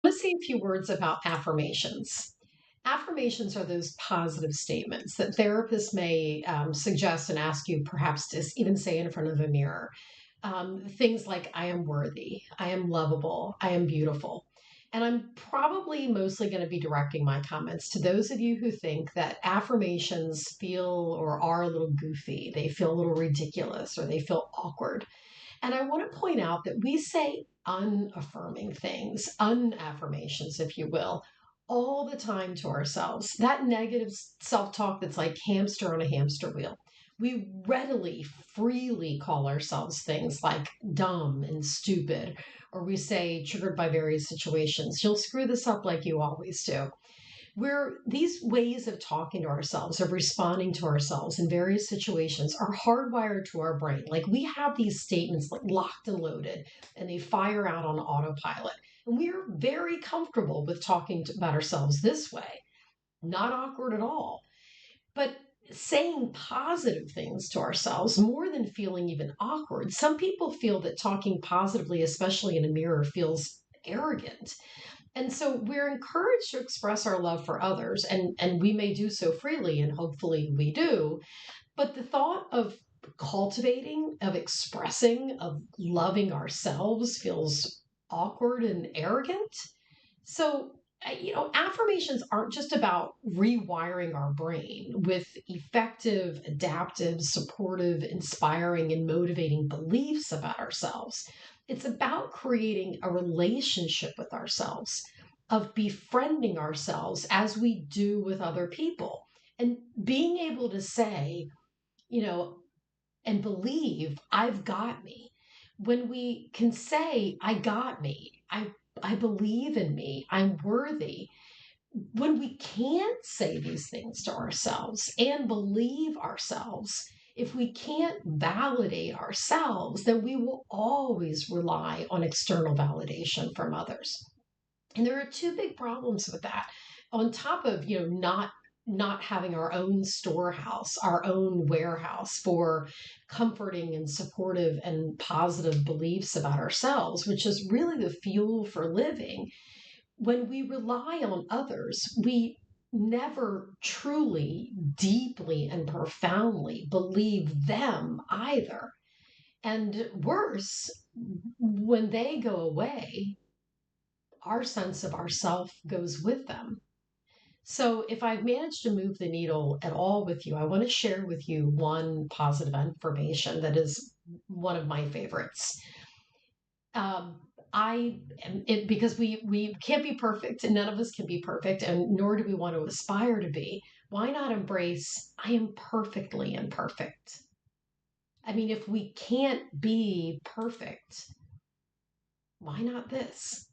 Let's say a few words about affirmations. Affirmations are those positive statements that therapists may suggest and ask you perhaps to even say in front of a mirror. Things like, I am worthy, I am lovable, I am beautiful. And I'm probably mostly going to be directing my comments to those of you who think that affirmations feel or are a little goofy, they feel a little ridiculous, or they feel awkward. And I want to point out that we say unaffirming things, unaffirmations, if you will, all the time to ourselves. That negative self talk that's like hamster on a hamster wheel. We readily, freely call ourselves things like dumb and stupid, or we say, triggered by various situations, you'll screw this up like you always do. Where these ways of talking to ourselves, of responding to ourselves in various situations, are hardwired to our brain. Like we have these statements like locked and loaded, and they fire out on autopilot. And we are very comfortable with talking about ourselves this way, not awkward at all. But saying positive things to ourselves more than feeling even awkward. Some people feel that talking positively, especially in a mirror, feels arrogant. And so we're encouraged to express our love for others, and we may do so freely, and hopefully we do. But the thought of cultivating, of expressing, of loving ourselves feels awkward and arrogant. So, affirmations aren't just about rewiring our brain with effective, adaptive, supportive, inspiring, and motivating beliefs about ourselves. It's about creating a relationship with ourselves, of befriending ourselves as we do with other people, and being able to say, you know, and believe I've got me. When we can say, I got me, I believe in me, I'm worthy. When we can't say these things to ourselves and believe ourselves, if we can't validate ourselves, then we will always rely on external validation from others. And there are two big problems with that. On top of, not having our own storehouse, our own warehouse for comforting and supportive and positive beliefs about ourselves, which is really the fuel for living. When we rely on others, we never truly, deeply, and profoundly believe them either. And worse, when they go away, our sense of ourself goes with them. So, if I've managed to move the needle at all with you, I want to share with you one positive information that is one of my favorites. Um, I am it because we can't be perfect, and none of us can be perfect, and nor do we want to aspire to be. Why not embrace I am perfectly imperfect? I mean, if we can't be perfect, why not this?